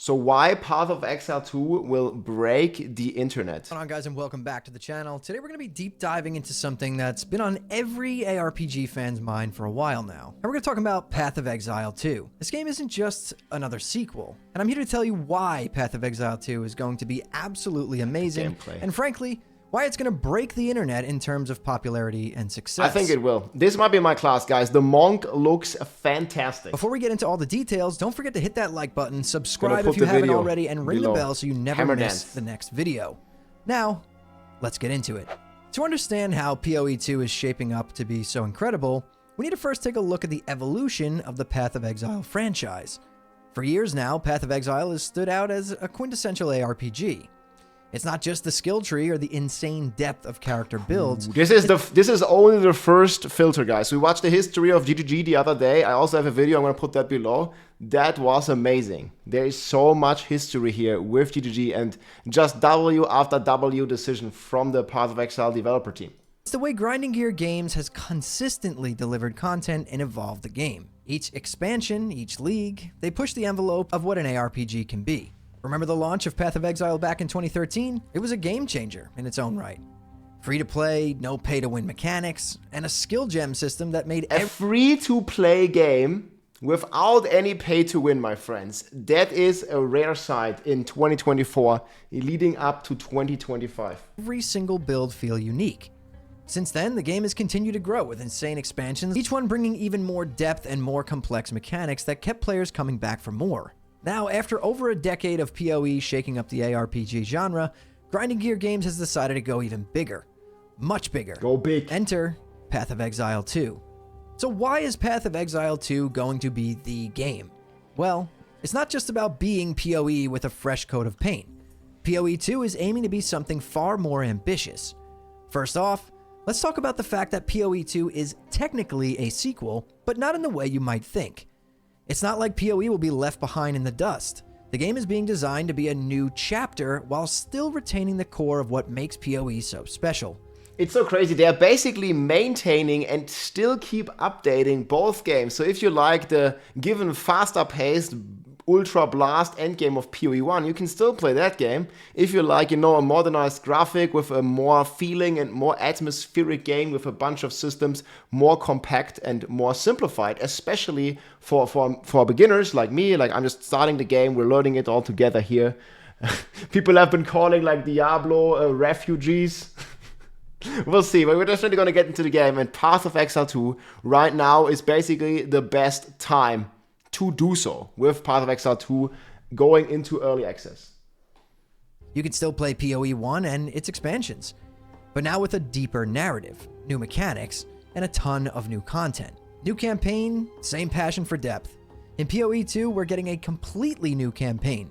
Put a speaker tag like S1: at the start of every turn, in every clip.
S1: So why Path of Exile 2 will break the internet?
S2: What's going on, guys, and welcome back to the channel. Today we're going to be deep diving into something that's been on every ARPG fan's mind for a while now. And we're going to talk about Path of Exile 2. This game isn't just another sequel, and I'm here to tell you why Path of Exile 2 is going to be absolutely amazing, and frankly, why it's going to break the internet in terms of popularity and success.
S1: I think it will. This might be my class, guys. The monk looks fantastic.
S2: Before we get into all the details, don't forget to hit that like button, subscribe if you haven't already, and ring the bell so you never miss the next video. Now, let's get into it. To understand how PoE 2 is shaping up to be so incredible, we need to first take a look at the evolution of the Path of Exile franchise. For years now, Path of Exile has stood out as a quintessential ARPG. It's not just the skill tree or the insane depth of character builds.
S1: This is only the first filter, guys. We watched the history of GGG the other day. I also have a video, I'm going to put that below. That was amazing. There is so much history here with GGG and just W after W decision from the Path of Exile developer team.
S2: It's the way Grinding Gear Games has consistently delivered content and evolved the game. Each expansion, each league, they push the envelope of what an ARPG can be. Remember the launch of Path of Exile back in 2013? It was a game changer in its own right. Free to play, no pay to win mechanics, and a skill gem system that made
S1: a free to play game without any pay to win, my friends. That is a rare sight in 2024 leading up to 2025.
S2: Every single build feel unique. Since then, the game has continued to grow with insane expansions, each one bringing even more depth and more complex mechanics that kept players coming back for more. Now, after over a decade of PoE shaking up the ARPG genre, Grinding Gear Games has decided to go even bigger. Much bigger.
S1: Go big.
S2: Enter Path of Exile 2. So why is Path of Exile 2 going to be the game? Well, it's not just about being PoE with a fresh coat of paint. PoE 2 is aiming to be something far more ambitious. First off, let's talk about the fact that PoE 2 is technically a sequel, but not in the way you might think. It's not like PoE will be left behind in the dust. The game is being designed to be a new chapter while still retaining the core of what makes PoE so special.
S1: It's so crazy. They're basically maintaining and still keep updating both games. So if you like the given faster paced ultra blast endgame of PoE 1, you can still play that game. If you like, a modernized graphic with a more feeling and more atmospheric game with a bunch of systems, more compact and more simplified, especially for beginners like me. Like, I'm just starting the game, we're learning it all together here. People have been calling like Diablo refugees. We'll see, but we're definitely going to get into the game, and Path of Exile 2 right now is basically the best time to do so with Path of Exile 2 going into early access.
S2: You can still play PoE 1 and its expansions, but now with a deeper narrative, new mechanics, and a ton of new content. New campaign, same passion for depth. In PoE 2, we're getting a completely new campaign.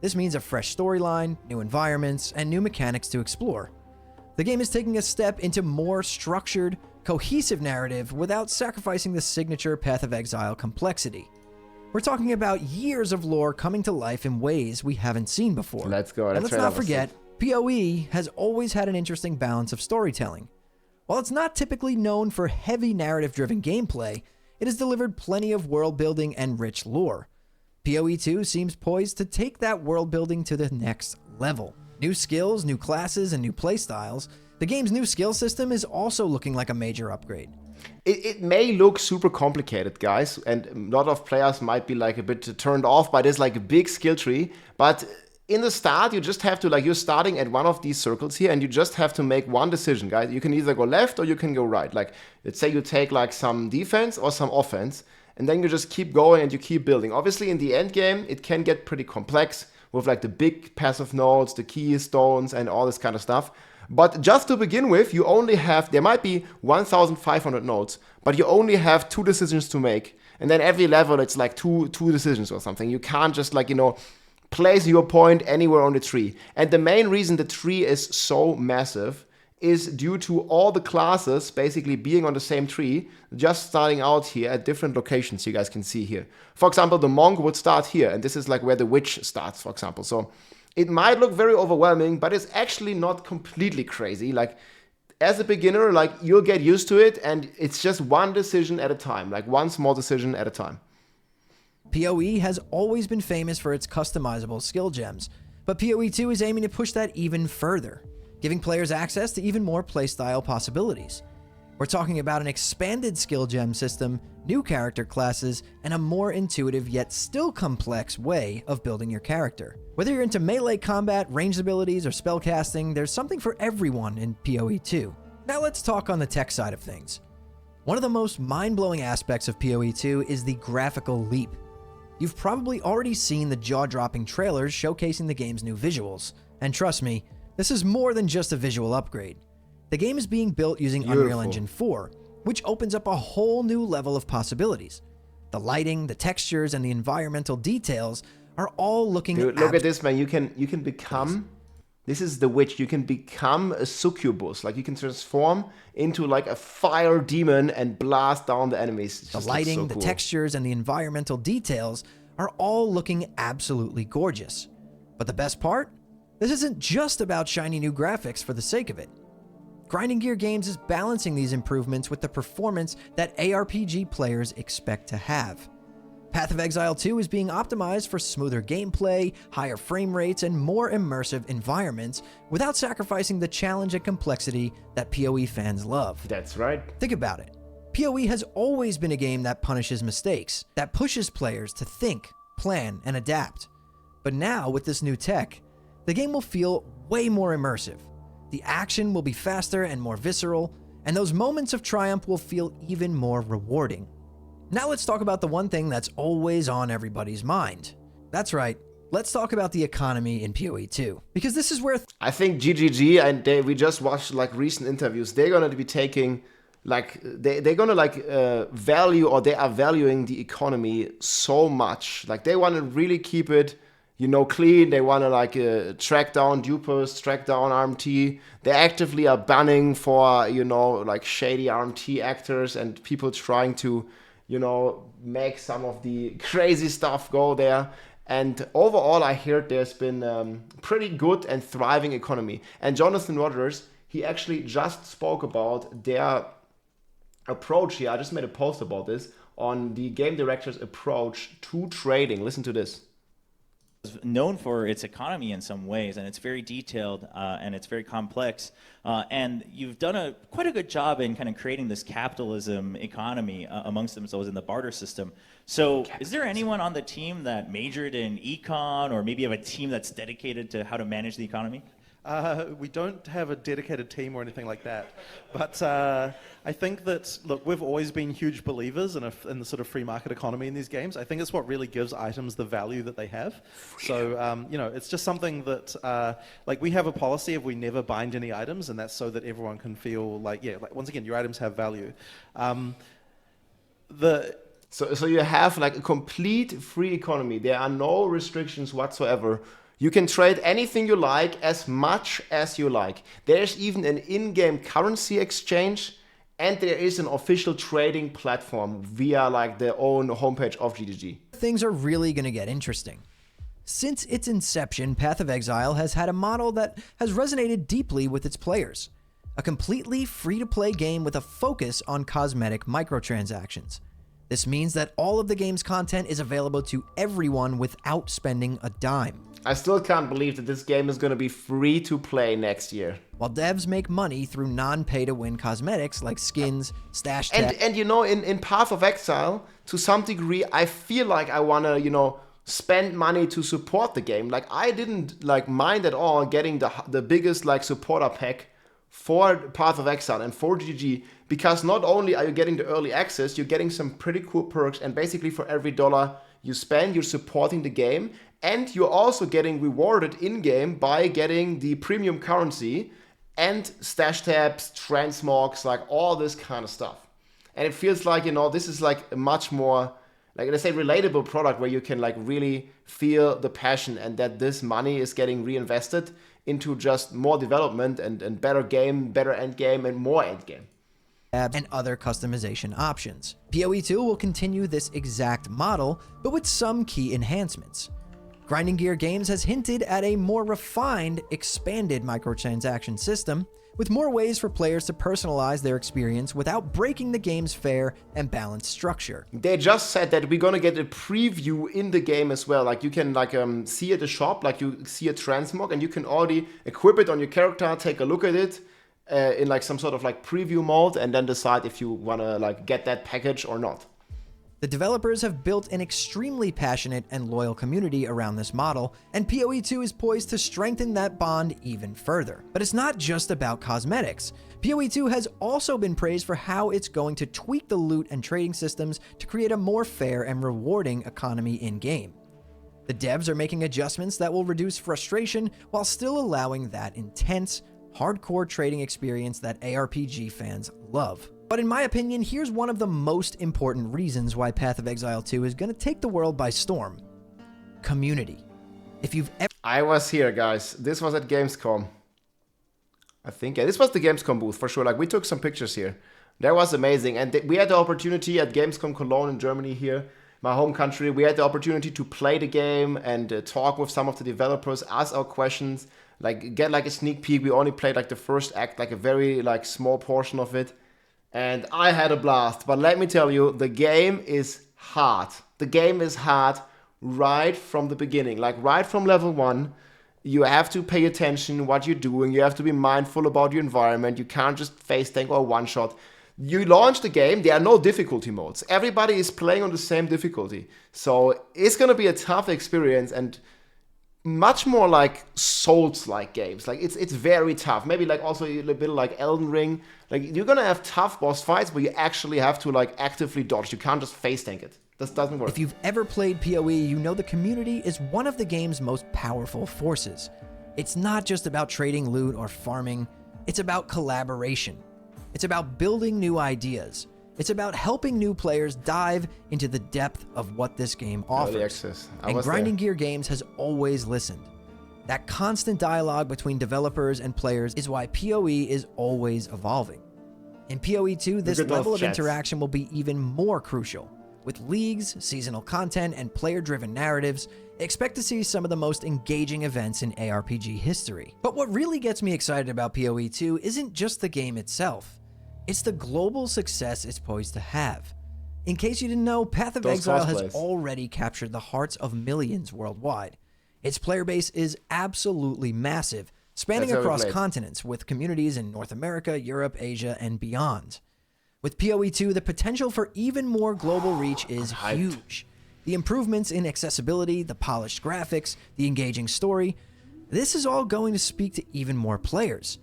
S2: This means a fresh storyline, new environments, and new mechanics to explore. The game is taking a step into more structured, cohesive narrative without sacrificing the signature Path of Exile complexity. We're talking about years of lore coming to life in ways we haven't seen before.
S1: Let's go.
S2: And let's not forget, PoE has always had an interesting balance of storytelling. While it's not typically known for heavy narrative-driven gameplay, it has delivered plenty of world building and rich lore. PoE 2 seems poised to take that world building to the next level. New skills, new classes, and new playstyles. The game's new skill system is also looking like a major upgrade.
S1: It may look super complicated, guys, and a lot of players might be like a bit turned off by this like a big skill tree, but in the start you just have to, like, you're starting at one of these circles here and you just have to make one decision, guys. You can either go left or you can go right. Like, let's say you take like some defense or some offense, and then you just keep going and you keep building. Obviously in the end game it can get pretty complex with like the big passive nodes, the keystones, and all this kind of stuff. But just to begin with, you only have, there might be 1,500 nodes, but you only have 2 decisions to make. And then every level, it's like two decisions or something. You can't just, like, place your point anywhere on the tree. And the main reason the tree is so massive is due to all the classes basically being on the same tree, just starting out here at different locations you guys can see here. For example, the monk would start here, and this is like where the witch starts, for example. So it might look very overwhelming, but it's actually not completely crazy. Like, as a beginner, like, you'll get used to it, and it's just one decision at a time, like one small decision at a time.
S2: PoE has always been famous for its customizable skill gems, but PoE 2 is aiming to push that even further, giving players access to even more playstyle possibilities. We're talking about an expanded skill gem system, new character classes, and a more intuitive yet still complex way of building your character. Whether you're into melee combat, ranged abilities, or spellcasting, there's something for everyone in PoE 2. Now let's talk on the tech side of things. One of the most mind-blowing aspects of PoE 2 is the graphical leap. You've probably already seen the jaw-dropping trailers showcasing the game's new visuals, and trust me, this is more than just a visual upgrade. The game is being built using Unreal Engine 4, which opens up a whole new level of possibilities. The lighting, the textures, and the environmental details are all looking.
S1: Dude, look at this, man. You can become. This is the witch. You can become a succubus. Like, you can transform into like a fire demon and blast down the enemies.
S2: The lighting, the textures, and the environmental details are all looking absolutely gorgeous. But the best part? This isn't just about shiny new graphics for the sake of it. Grinding Gear Games is balancing these improvements with the performance that ARPG players expect to have. Path of Exile 2 is being optimized for smoother gameplay, higher frame rates, and more immersive environments without sacrificing the challenge and complexity that PoE fans love.
S1: That's right.
S2: Think about it. PoE has always been a game that punishes mistakes, that pushes players to think, plan, and adapt. But now, with this new tech, the game will feel way more immersive. The action will be faster and more visceral, and those moments of triumph will feel even more rewarding. Now let's talk about the one thing that's always on everybody's mind. That's right, let's talk about the economy in PoE 2, because this is where
S1: I think GGG, and we just watched like recent interviews, they're gonna be taking like they're gonna like value, or they are valuing the economy so much. Like, they want to really keep it, you know, clean. They want to like track down dupers, track down RMT. They actively are banning for, you know, like shady RMT actors and people trying to, you know, make some of the crazy stuff go there. And overall, I heard there's been pretty good and thriving economy. And Jonathan Rogers, he actually just spoke about their approach here. I just made a post about this on the game director's approach to trading. Listen to this.
S3: Known for its economy in some ways, and it's very detailed and it's very complex, and you've done quite a good job in kind of creating this capitalism economy amongst themselves in the barter system. So is there anyone on the team that majored in econ, or maybe have a team that's dedicated to how to manage the economy?
S4: We don't have a dedicated team or anything like that, but I think that, look, we've always been huge believers in the sort of free market economy in these games. I think it's what really gives items the value that they have. So, you know, it's just something that, like, we have a policy of we never bind any items, and that's so that everyone can feel like, yeah, like, once again, your items have value.
S1: So you have like a complete free economy. There are no restrictions whatsoever. You can trade anything you like, as much as you like. There's even an in-game currency exchange, and there is an official trading platform via like their own homepage of GGG.
S2: things are really going to get interesting. Since its inception, Path of Exile has had a model that has resonated deeply with its players. A completely free-to-play game with a focus on cosmetic microtransactions. This means that all of the game's content is available to everyone without spending a dime.
S1: I still can't believe that this game is going to be free to play next year.
S2: While devs make money through non-pay-to-win cosmetics like skins, stash tech...
S1: And you know, in Path of Exile, to some degree, I feel like I want to, you know, spend money to support the game. Like, I didn't, like, mind at all getting the biggest, like, supporter pack for Path of Exile and for GG, because not only are you getting the early access, you're getting some pretty cool perks, and basically for every $1 you spend, you're supporting the game, and you're also getting rewarded in-game by getting the premium currency and stash tabs, transmogs, like all this kind of stuff. And it feels like, you know, this is like a much more, like, let's say, relatable product where you can like really feel the passion and that this money is getting reinvested into just more development and better game, better end game, and more end game.
S2: And other customization options. PoE 2 will continue this exact model, but with some key enhancements. Grinding Gear Games has hinted at a more refined, expanded microtransaction system, with more ways for players to personalize their experience without breaking the game's fair and balanced structure.
S1: They just said that we're gonna get a preview in the game as well. Like you can see at the shop, like you see a transmog, and you can already equip it on your character, take a look at it in like some sort of like preview mode, and then decide if you wanna like get that package or not.
S2: The developers have built an extremely passionate and loyal community around this model, and PoE 2 is poised to strengthen that bond even further. But it's not just about cosmetics. PoE 2 has also been praised for how it's going to tweak the loot and trading systems to create a more fair and rewarding economy in-game. The devs are making adjustments that will reduce frustration while still allowing that intense, hardcore trading experience that ARPG fans love. But in my opinion, here's one of the most important reasons why Path of Exile 2 is going to take the world by storm. Community. If you've ever...
S1: I was here, guys. This was at Gamescom. I think, yeah, this was the Gamescom booth for sure. Like, we took some pictures here. That was amazing. And we had the opportunity at Gamescom Cologne in Germany here, my home country. We had the opportunity to play the game and talk with some of the developers, ask our questions, like get like a sneak peek. We only played like the first act, like a very like small portion of it. And I had a blast, but let me tell you, the game is hard. The game is hard right from the beginning, like right from level 1. You have to pay attention what you're doing. You have to be mindful about your environment. You can't just face tank or one shot. You launch the game, there are no difficulty modes. Everybody is playing on the same difficulty. So it's gonna be a tough experience and much more like Souls-like games. Like it's very tough. Maybe like also a little bit like Elden Ring. Like you're gonna have tough boss fights, but you actually have to like actively dodge. You can't just face tank it. This doesn't work.
S2: If you've ever played PoE, you know the community is one of the game's most powerful forces. It's not just about trading loot or farming. It's about collaboration. It's about building new ideas. It's about helping new players dive into the depth of what this game offers.
S1: Early access.
S2: And Grinding Gear Games has always listened. That constant dialogue between developers and players is why PoE is always evolving. In PoE 2, this level of interaction will be even more crucial. With leagues, seasonal content, and player-driven narratives, expect to see some of the most engaging events in ARPG history. But what really gets me excited about PoE 2 isn't just the game itself. It's the global success it's poised to have. In case you didn't know, Path of Exile has already captured the hearts of millions worldwide. Its player base is absolutely massive, spanning across continents with communities in North America, Europe, Asia, and beyond. With PoE 2, the potential for even more global reach is huge. The improvements in accessibility, the polished graphics, the engaging story, this is all going to speak to even more players.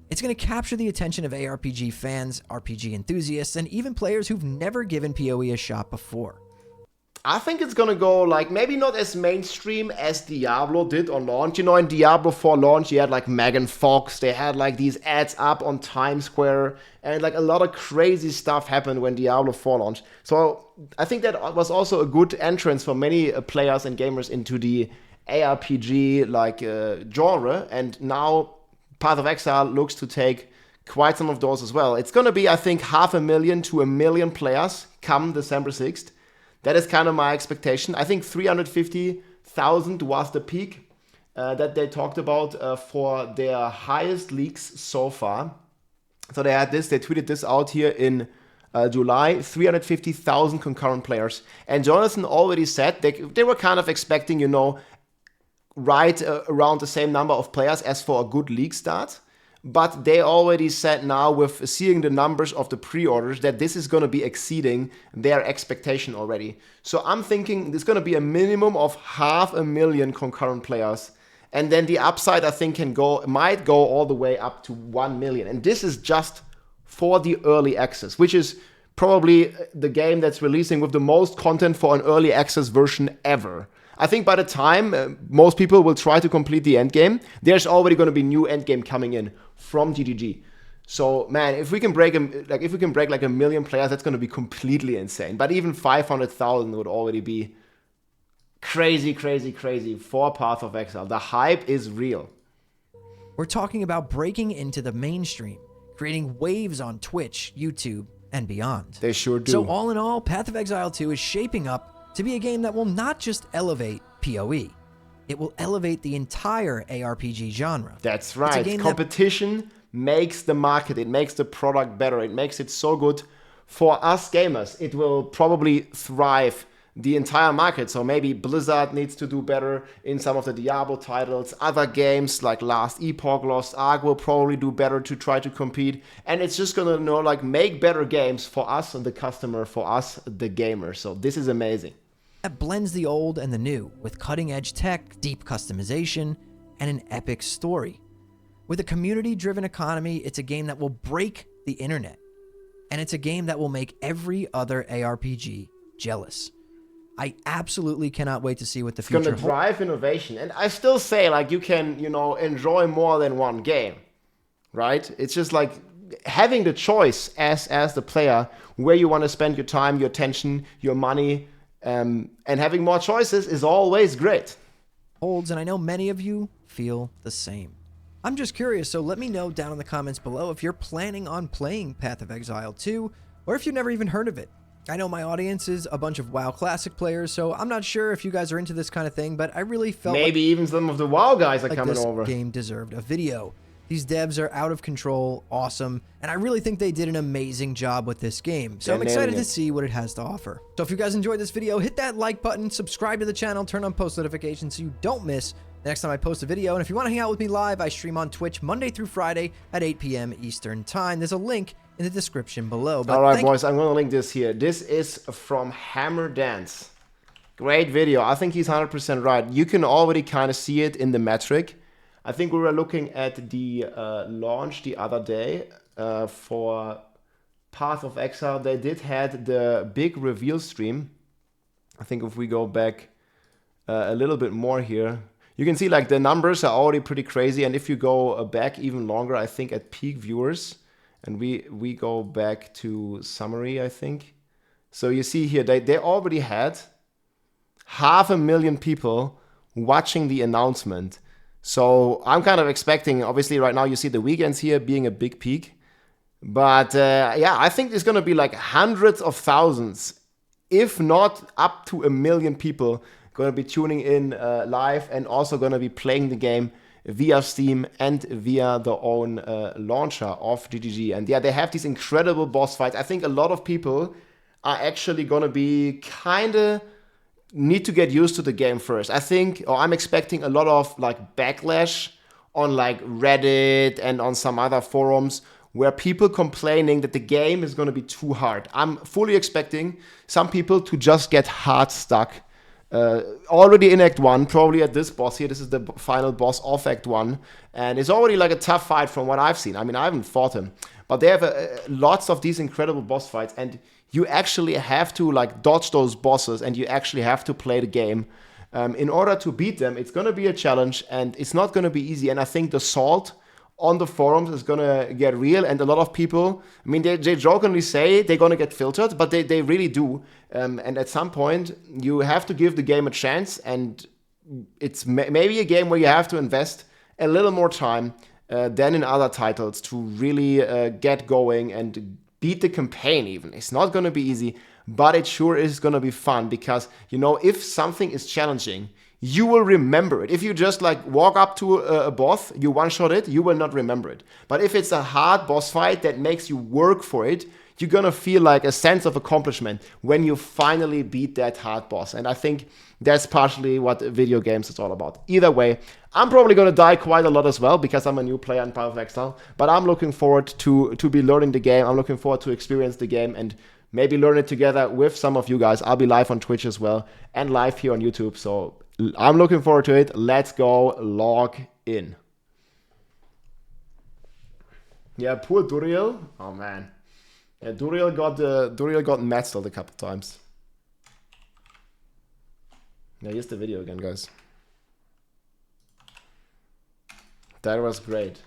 S2: It's going to capture the attention of ARPG fans, RPG enthusiasts, and even players who've never given PoE a shot before.
S1: I think it's gonna go like maybe not as mainstream as Diablo did on launch. You know, in Diablo 4 launch, you had like Megan Fox, they had like these ads up on Times Square, and like a lot of crazy stuff happened when Diablo 4 launched. So I think that was also a good entrance for many players and gamers into the ARPG like genre, and now Path of Exile looks to take quite some of those as well. It's gonna be, I think, 500,000 to 1 million players come December 6th. That is kind of my expectation. I think 350,000 was the peak that they talked about for their highest leaks so far. So they had this, they tweeted this out here in July, 350,000 concurrent players. And Jonathan already said they were kind of expecting, you know, right around the same number of players as for a good league start. But they already said now, with seeing the numbers of the pre-orders, that this is going to be exceeding their expectation already. So I'm thinking there's going to be a minimum of 500,000 concurrent players. And then the upside, I think, might go all the way up to 1 million. And this is just for the early access, which is probably the game that's releasing with the most content for an early access version ever. I think by the time most people will try to complete the endgame, there's already going to be new endgame coming in from GGG. So man, if we can break like 1 million players, that's going to be completely insane. But even 500,000 would already be crazy, crazy, crazy for Path of Exile. The hype is real.
S2: We're talking about breaking into the mainstream, creating waves on Twitch, YouTube, and beyond.
S1: They sure do.
S2: So all in all, Path of Exile 2 is shaping up to be a game that will not just elevate PoE, it will elevate the entire ARPG genre.
S1: That's right. Competition makes the market, it makes the product better, it makes it so good for us gamers. It will probably thrive the entire market. So maybe Blizzard needs to do better in some of the Diablo titles. Other games like Last Epoch, Lost Ark will probably do better to try to compete. And it's just gonna make better games for us and the customer, for us, the gamer. So this is amazing.
S2: That blends the old and the new with cutting-edge tech, deep customization, and an epic story. With a community-driven economy, it's a game that will break the internet. And it's a game that will make every other ARPG jealous. I absolutely cannot wait to see what the future holds.
S1: It's gonna drive innovation. And I still say, like, you can, enjoy more than one game, right? It's just like having the choice as the player where you want to spend your time, your attention, your money, and having more choices is always great.
S2: Holds, and I know many of you feel the same. I'm just curious, so let me know down in the comments below if you're planning on playing Path of Exile 2, or if you've never even heard of it. I know my audience is a bunch of WoW Classic players, so I'm not sure if you guys are into this kind of thing, but I really felt
S1: maybe even some of the WoW guys are coming
S2: this
S1: over.
S2: Game deserved a video. These devs are out of control, awesome, and I really think they did an amazing job with this game. So I'm excited to see what it has to offer. So if you guys enjoyed this video, hit that like button, subscribe to the channel, turn on post notifications so you don't miss the next time I post a video. And if you want to hang out with me live, I stream on Twitch Monday through Friday at 8 p.m. Eastern Time. There's a link in the description below.
S1: All right, boys, I'm going to link this here. This is from Hammer Dance. Great video. I think he's 100% right. You can already kind of see it in the metric. I think we were looking at the launch the other day for Path of Exile. They did had the big reveal stream. I think if we go back a little bit more here, you can see like the numbers are already pretty crazy. And if you go back even longer, I think at peak viewers, and we go back to summary, I think. So you see here, they already had 500,000 people watching the announcement. So I'm kind of expecting, obviously right now you see the weekends here being a big peak. But yeah, I think there's going to be like hundreds of thousands, if not up to 1 million people going to be tuning in live and also going to be playing the game via Steam and via the own launcher of GGG. And yeah, they have these incredible boss fights. I think a lot of people are actually going to be kind of need to get used to the game first. I think, or I'm expecting a lot of like backlash on like Reddit and on some other forums where people complaining that the game is going to be too hard. I'm fully expecting some people to just get hard stuck. Already in Act 1, probably at this boss here. This is the final boss of Act 1. And it's already like a tough fight from what I've seen. I mean, I haven't fought him. But they have lots of these incredible boss fights. And you actually have to like dodge those bosses. And you actually have to play the game. In order to beat them, it's going to be a challenge. And it's not going to be easy. And I think the salt on the forums is going to get real. And a lot of people, I mean, they jokingly say they're going to get filtered. But they really do. And at some point, you have to give the game a chance, and it's maybe a game where you have to invest a little more time than in other titles to really get going and beat the campaign even. It's not going to be easy, but it sure is going to be fun because, if something is challenging, you will remember it. If you just like walk up to a boss, you one-shot it, you will not remember it. But if it's a hard boss fight that makes you work for it, you're gonna feel like a sense of accomplishment when you finally beat that hard boss. And I think that's partially what video games is all about. Either way, I'm probably gonna die quite a lot as well because I'm a new player in Path of Exile. But I'm looking forward to be learning the game. I'm looking forward to experience the game and maybe learn it together with some of you guys. I'll be live on Twitch as well and live here on YouTube. So I'm looking forward to it. Let's go log in. Yeah, poor Duriel. Oh man. Yeah, Duriel got metzled a couple times. Yeah, here's the video again, guys. That was great.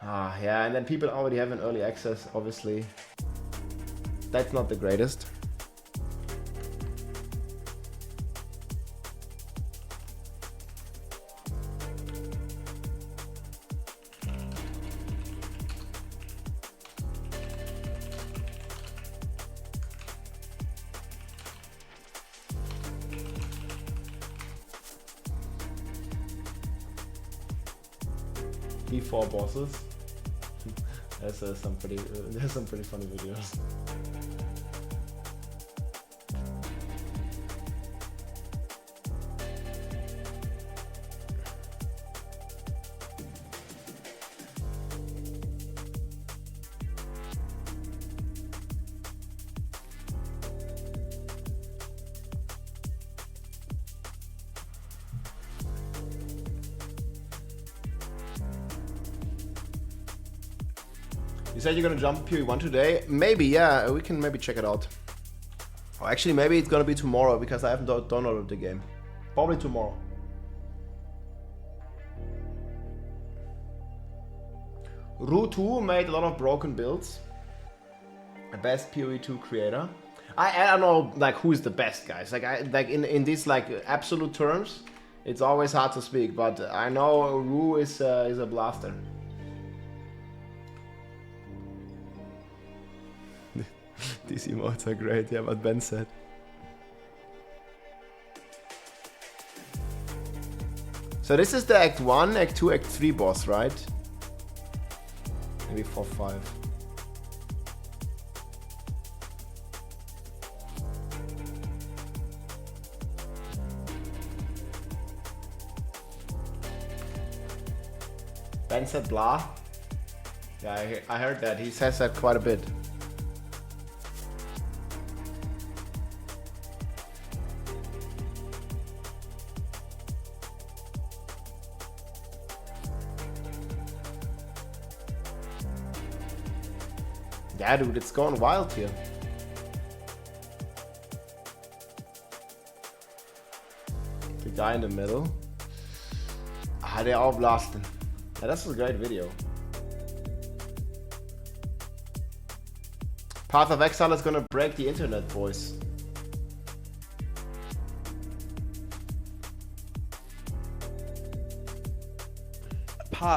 S1: Yeah, and then people already have an early access, obviously. That's not the greatest. Before bosses. There's some pretty funny videos. You said you're gonna jump PoE 1 today? Maybe, yeah, we can maybe check it out. Or actually, maybe it's gonna be tomorrow because I haven't downloaded the game. Probably tomorrow. Ru2 made a lot of broken builds. The best PoE 2 creator. I don't know like who's the best, guys. Like in these like absolute terms, it's always hard to speak. But I know Ru is a blaster. These emotes are great, yeah, what Ben said. So this is the Act 1, Act 2, Act 3 boss, right? Maybe 4, 5. Ben said blah. Yeah, I heard that. He says that quite a bit. Yeah, dude, it's going wild here. The guy in the middle. Ah, they're all blasting. Yeah, that's a great video. Path of Exile is gonna break the internet, boys.